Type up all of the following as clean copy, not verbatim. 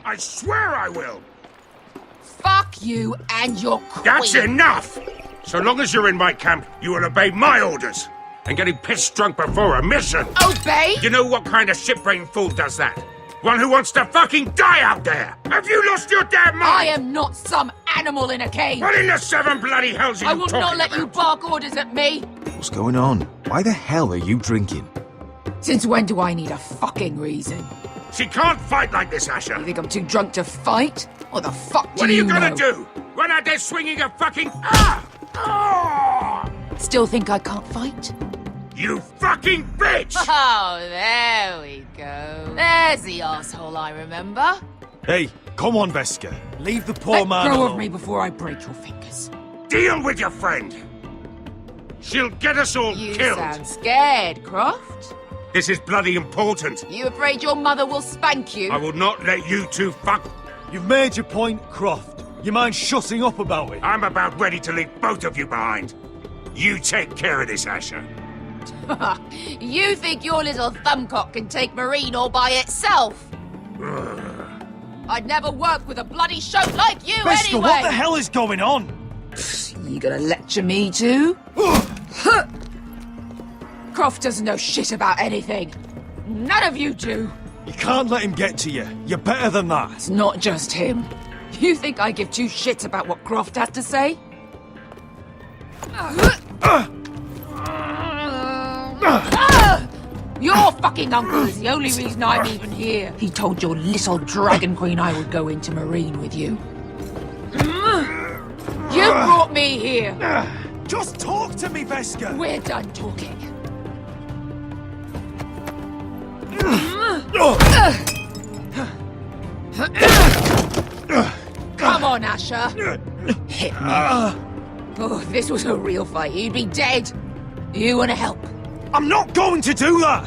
I swear I will! Fuck you and your queen. That's enough! So long as you're in my camp, you will obey my orders. And getting pissed drunk before a mission. Obey? You know what kind of shit-brained fool does that? One who wants to fucking die out there! Have you lost your damn mind? I am not some animal in a cage. What in the seven bloody hells are you I will talking not let about? you bark orders at me. What's going on? Why the hell are you drinking? Since when do I need a fucking reason? She can't fight like this, Asher! You think I'm too drunk to fight? What the fuck do What are you know? gonna do? Run out there swinging a fucking... Ah! Ah! Still think I can't fight? You fucking bitch! Oh, there we go. There's the asshole I remember. Hey, come on, Veska. Leave the poor Let man go alone. of me before I break your fingers. Deal with your friend! She'll get us all You killed! sound scared, Croft. This is bloody important. You afraid your mother will spank you? I will not let you two fuck... You've made your point, Croft. You mind shutting up about it? I'm about ready to leave both of you behind. You take care of this, Asher. You think your little thumbcock can take Marine all by itself? I'd never work with a bloody shote like you Veska, anyway! what the hell is going on? You gonna lecture me too? Croft doesn't know shit about anything. None of you do. You can't let him get to you. You're better than that. It's not just him. You think I give two shits about what Croft has to say? Your fucking uncle is the only reason I'm even here. He told your little dragon queen I would go into Marine with you. You brought me here. Just talk to me, Veska. We're done talking. Come on, Asher. Hit me. Oh, if this was a real fight, you'd be dead. You want to help? I'm not going to do that.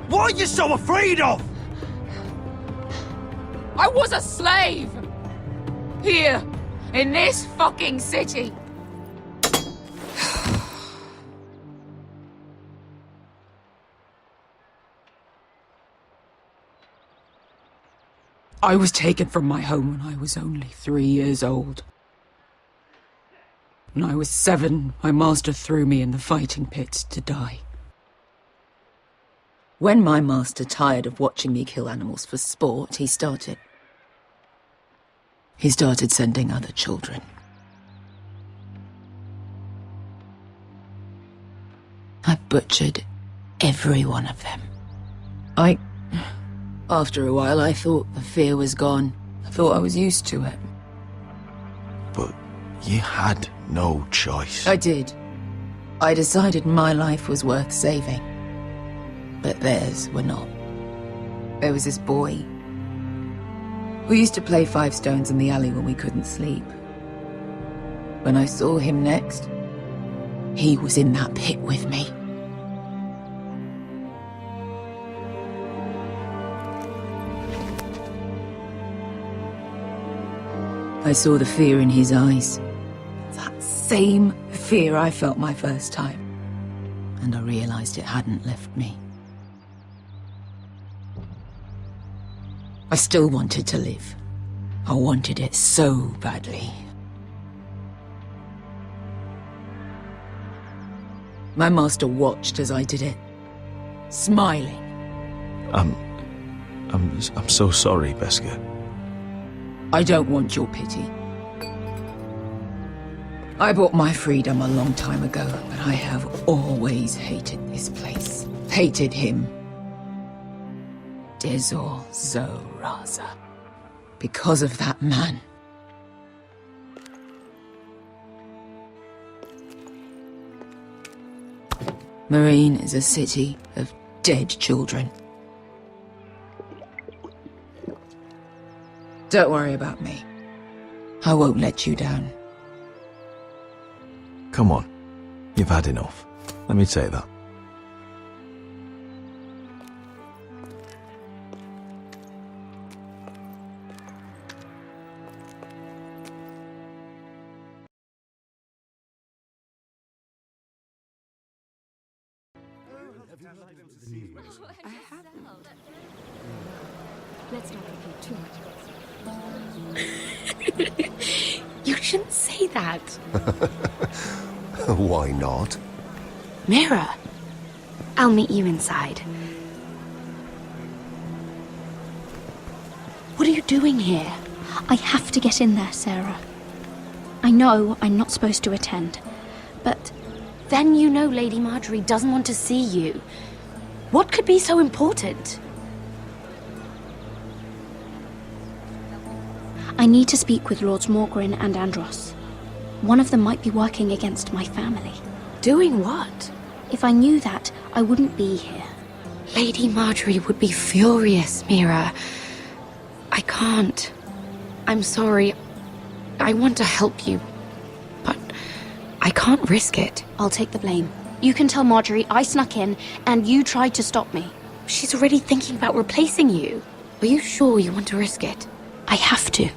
What are you so afraid of? I was a slave! Here, in this fucking city. I was taken from my home when I was only 3 years old. When I was 7, my master threw me in the fighting pits to die. When my master tired of watching me kill animals for sport, he started sending other children. I butchered every one of them. After a while, I thought the fear was gone. I thought I was used to it. But you had no choice. I did. I decided my life was worth saving. But theirs were not. There was this boy. We used to play 5 stones in the alley when we couldn't sleep. When I saw him next, he was in that pit with me. I saw the fear in his eyes. That same fear I felt my first time. And I realized it hadn't left me. I still wanted to live. I wanted it so badly. My master watched as I did it, smiling. I'm so sorry, Veska. I don't want your pity. I bought my freedom a long time ago, but I have always hated this place. Hated him. Dezor Zoraza. Because of that man. Marine is a city of dead children. Don't worry about me. I won't let you down. Come on. You've had enough. Let me say that. Let's not repeat too much. You shouldn't say that. Why not? Mira, I'll meet you inside. What are you doing here? I have to get in there, Sarah. I know I'm not supposed to attend, but Then you know Lady Marjorie doesn't want to see you. What could be so important? I need to speak with Lords Morgrin and Andros. One of them might be working against my family. Doing what? If I knew that, I wouldn't be here. Lady Marjorie would be furious, Mira. I can't. I'm sorry. I want to help you, but I can't risk it. I'll take the blame. You can tell Marjorie I snuck in and you tried to stop me. She's already thinking about replacing you. Are you sure you want to risk it? I have to.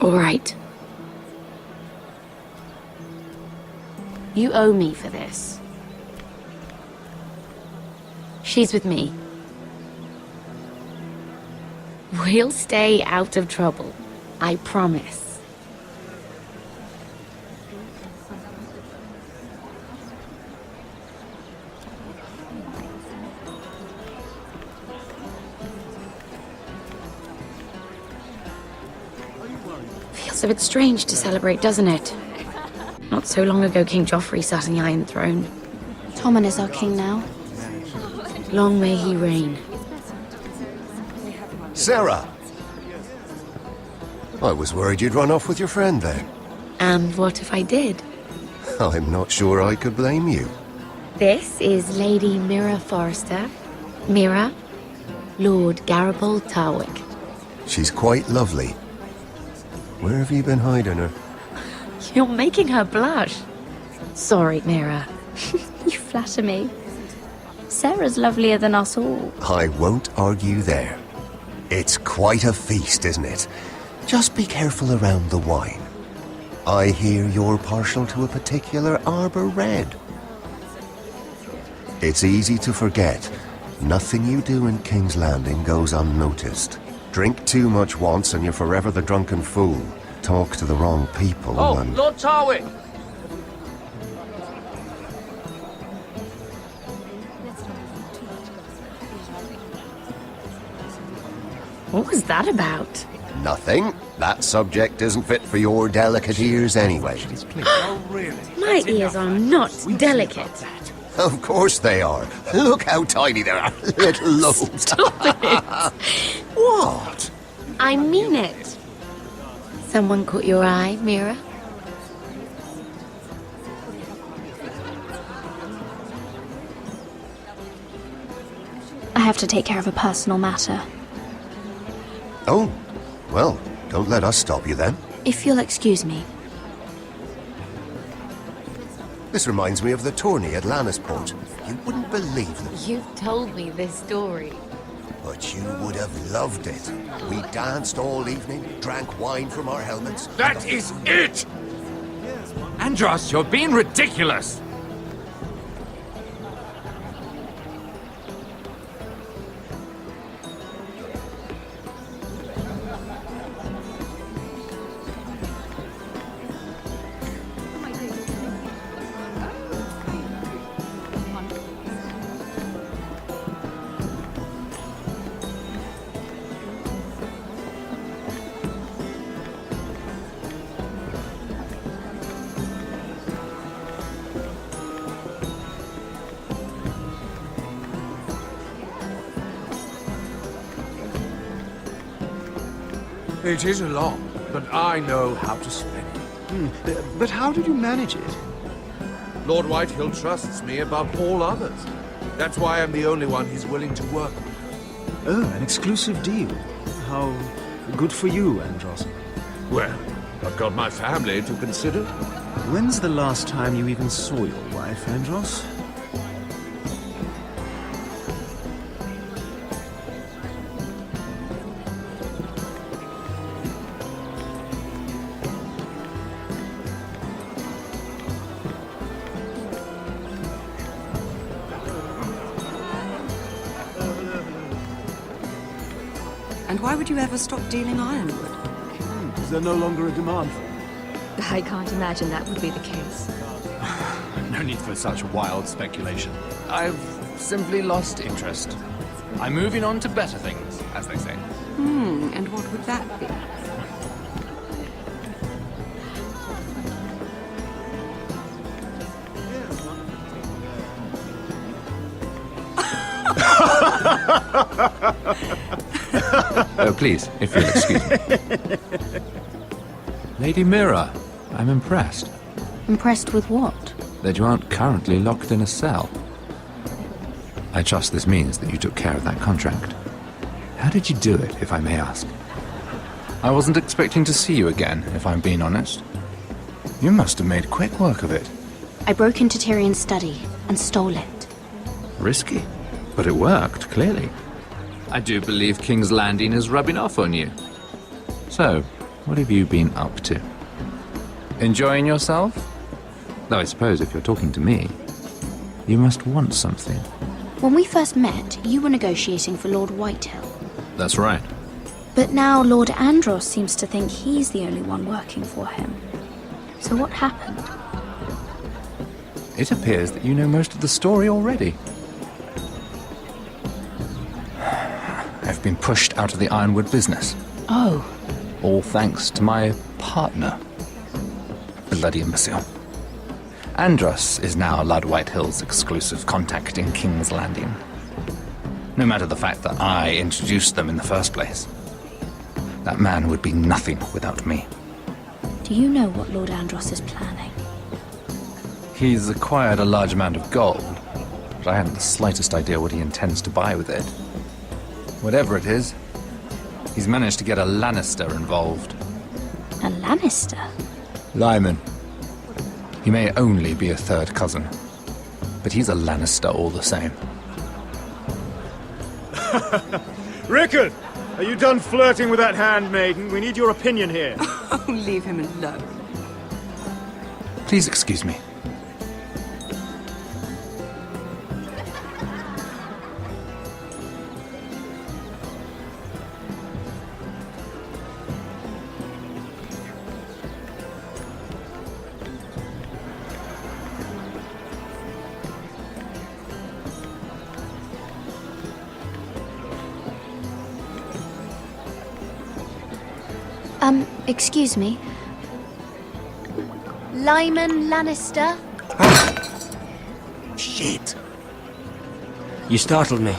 All right. You owe me for this. She's with me. We'll stay out of trouble. I promise. Feels a bit strange to celebrate, doesn't it? Not so long ago, King Joffrey sat on the Iron Throne. Tommen is our king now. Long may he reign. Sarah! I was worried you'd run off with your friend there. And what if I did? I'm not sure I could blame you. This is Lady Mira Forrester. Mira, Lord Garibald Tarwick. She's quite lovely. Where have you been hiding her? You're making her blush. Sorry, Mira. You flatter me. Sarah's lovelier than us all. I won't argue there. It's quite a feast, isn't it? Just be careful around the wine. I hear you're partial to a particular Arbor Red. It's easy to forget. Nothing you do in King's Landing goes unnoticed. Drink too much once and you're forever the drunken fool. Talk to the wrong people and... Lord Tarwick! What was that about? Nothing. That subject isn't fit for your delicate ears anyway. My ears are not delicate. Of course they are. Look how tiny they are. Little lobes. Stop it! What? I mean it. Someone caught your eye, Mira? I have to take care of a personal matter. Oh, well, don't let us stop you then. If you'll excuse me. This reminds me of the tourney at Lannisport. You wouldn't believe it, You've told me this story. but you would have loved it. We danced all evening, drank wine from our helmets. That is it! Andros, you're being ridiculous! It is a lot, but I know how to spend it. But how did you manage it? Lord Whitehill trusts me above all others. That's why I'm the only one he's willing to work with. Oh, an exclusive deal. How good for you, Andros. Well, I've got my family to consider. When's the last time you even saw your wife, Andros? why would you ever stop dealing ironwood? Is there no longer a demand for it? I can't imagine that would be the case. No need for such wild speculation. I've simply lost interest. I'm moving on to better things, as they say. And what would that be? Oh, please, if you'll excuse me. Lady Mira, I'm impressed Impressed with what? that you aren't currently locked in a cell. I trust this means that you took care of that contract. How did you do it, if I may ask? I wasn't expecting to see you again, if I'm being honest. You must have made quick work of it. I broke into Tyrion's study and stole it. Risky, but it worked, clearly. I do believe King's Landing is rubbing off on you. So, what have you been up to? Enjoying yourself? Though I suppose if you're talking to me, you must want something. When we first met, you were negotiating for Lord Whitehill. That's right. But now Lord Andros seems to think he's the only one working for him. So what happened? It appears that you know most of the story already. I've been pushed out of the ironwood business. Oh. All thanks to my partner. Bloody imbecile. Andros is now Lord Whitehill's exclusive contact in King's Landing. No matter the fact that I introduced them in the first place. That man would be nothing without me. Do you know what Lord Andros is planning? He's acquired a large amount of gold, but I haven't the slightest idea what he intends to buy with it. Whatever it is, he's managed to get a Lannister involved. A Lannister? Lyman. He may only be a third cousin, but he's a Lannister all the same. Rickard! Are you done flirting with that handmaiden? We need your opinion here. Oh, leave him alone. Please excuse me. Excuse me. Lyman Lannister? Shit. You startled me.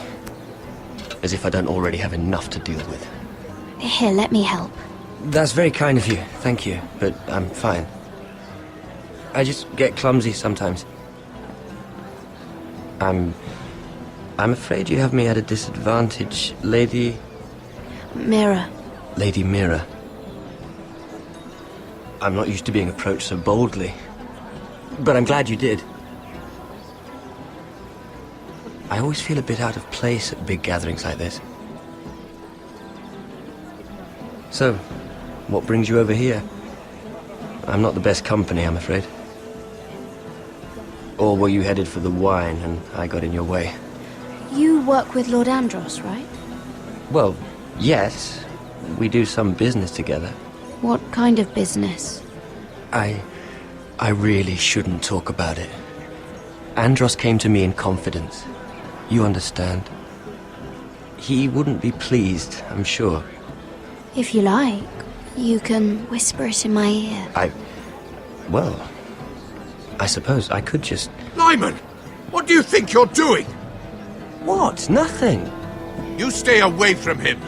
As if I don't already have enough to deal with. Here, let me help. That's very kind of you, thank you, but I'm fine. I just get clumsy sometimes. I'm afraid you have me at a disadvantage, Lady... Mira. Lady Mira. I'm not used to being approached so boldly. But I'm glad you did. I always feel a bit out of place at big gatherings like this. So, what brings you over here? I'm not the best company, I'm afraid. Or were you headed for the wine and I got in your way? You work with Lord Andros, right? Well, yes. We do some business together. What kind of business? I really shouldn't talk about it. Andros came to me in confidence. You understand? He wouldn't be pleased, I'm sure. If you like, you can whisper it in my ear. Well, I suppose I could just... Lyman! What do you think you're doing? What? Nothing. You stay away from him.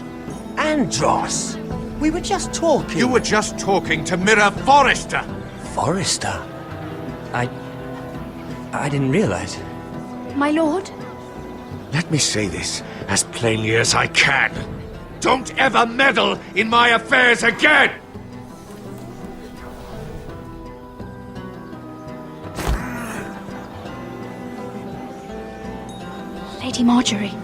Andros! We were just talking. You were just talking to Mira Forrester. Forrester? I didn't realize. My lord? Let me say this as plainly as I can. Don't ever meddle in my affairs again! Lady Marjorie.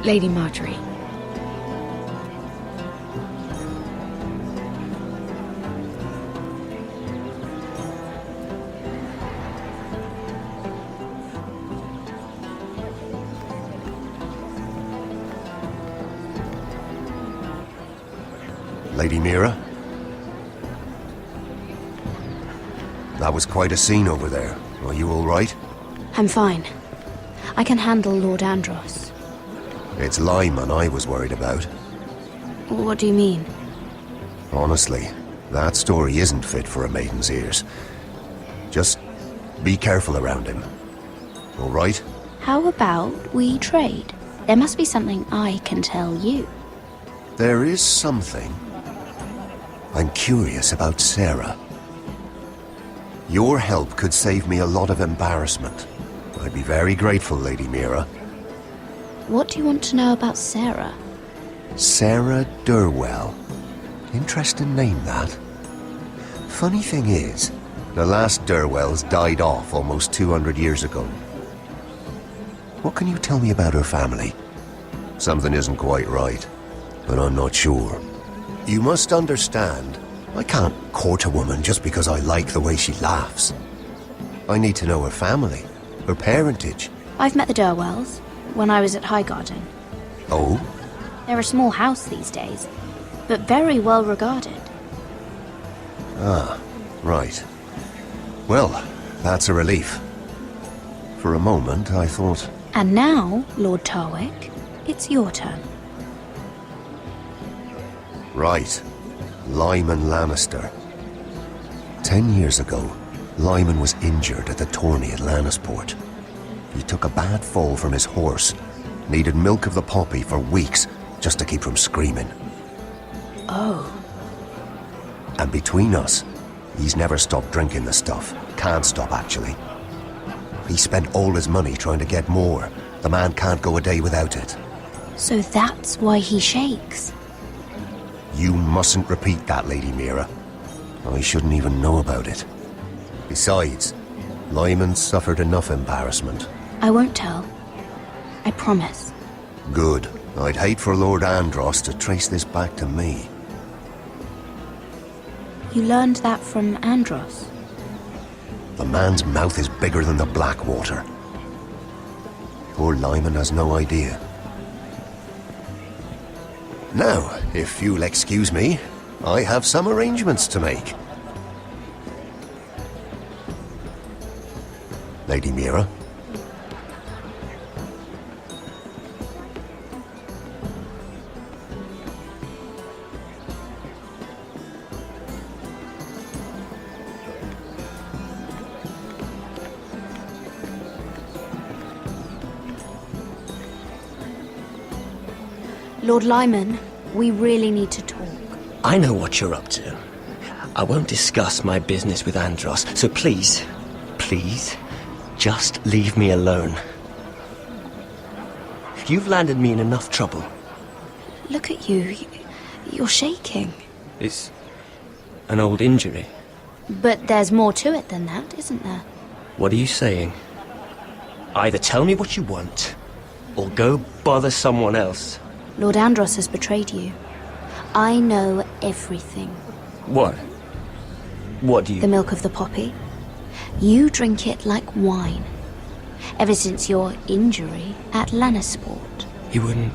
Lady Marjorie. Lady Mira? That was quite a scene over there. Are you all right? I'm fine. I can handle Lord Andros. It's Lyman I was worried about. What do you mean? Honestly, that story isn't fit for a maiden's ears. Just be careful around him. All right? How about we trade? There must be something I can tell you. There is something. I'm curious about Sarah. Your help could save me a lot of embarrassment. I'd be very grateful, Lady Mira. What do you want to know about Sarah? Sarah Durwell. Interesting name, that. Funny thing is, the last Durwells died off almost 200 years ago. What can you tell me about her family? Something isn't quite right, but I'm not sure. You must understand, I can't court a woman just because I like the way she laughs. I need to know her family, her parentage. I've met the Durwells when I was at Highgarden. Oh? They're a small house these days, but very well regarded. Ah, right. Well, that's a relief. For a moment, I thought... And now, Lord Tarwick, it's your turn. Right. Lyman Lannister. 10 years ago, Lyman was injured at the tourney at Lannisport. He took a bad fall from his horse. Needed milk of the poppy for weeks just to keep from screaming. Oh. And between us, he's never stopped drinking the stuff. Can't stop, actually. He spent all his money trying to get more. The man can't go a day without it. So that's why he shakes. You mustn't repeat that, Lady Mira. I shouldn't even know about it. Besides, Lyman suffered enough embarrassment. I won't tell. I promise. Good. I'd hate for Lord Andros to trace this back to me. You learned that from Andros? The man's mouth is bigger than the Blackwater. Poor Lyman has no idea. Now, if you'll excuse me, I have some arrangements to make. Lady Mira? Lord Lyman, we really need to talk. I know what you're up to. I won't discuss my business with Andros, so please, just leave me alone. You've landed me in enough trouble. Look at you. You're shaking. It's an old injury. But there's more to it than that, isn't there? What are you saying? Either tell me what you want, or go bother someone else. Lord Andros has betrayed you. I know everything. What? What do you... The milk of the poppy. You drink it like wine. Ever since your injury at Lannisport. He wouldn't...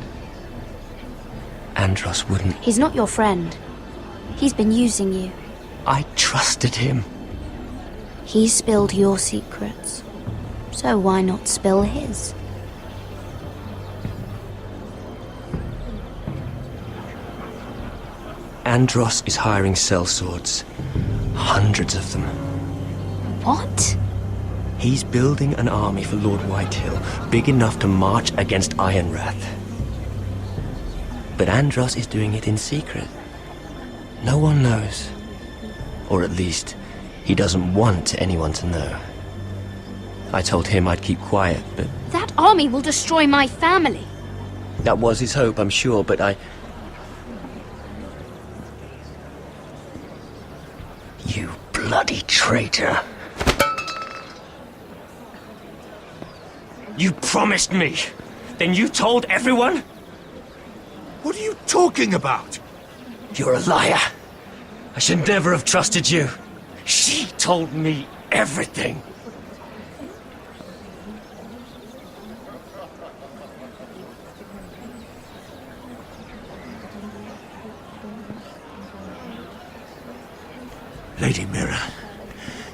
Andros wouldn't... He's not your friend. He's been using you. I trusted him. He spilled your secrets. So why not spill his? Andros is hiring sellswords. Hundreds of them. What? He's building an army for Lord Whitehill, big enough to march against Ironrath. But Andros is doing it in secret. No one knows. Or at least, he doesn't want anyone to know. I told him I'd keep quiet, but... That army will destroy my family. That was his hope, I'm sure, but I... You bloody traitor. You promised me. Then you told everyone? What are you talking about? You're a liar. I should never have trusted you. She told me everything. Lady Mira,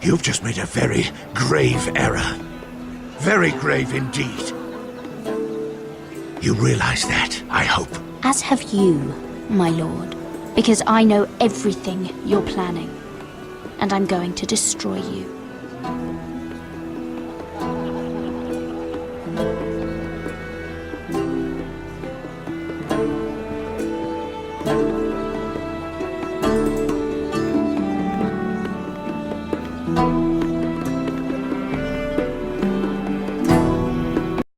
you've just made a very grave error. Very grave indeed. You realize that, I hope. As have you, my lord. Because I know everything you're planning. And I'm going to destroy you.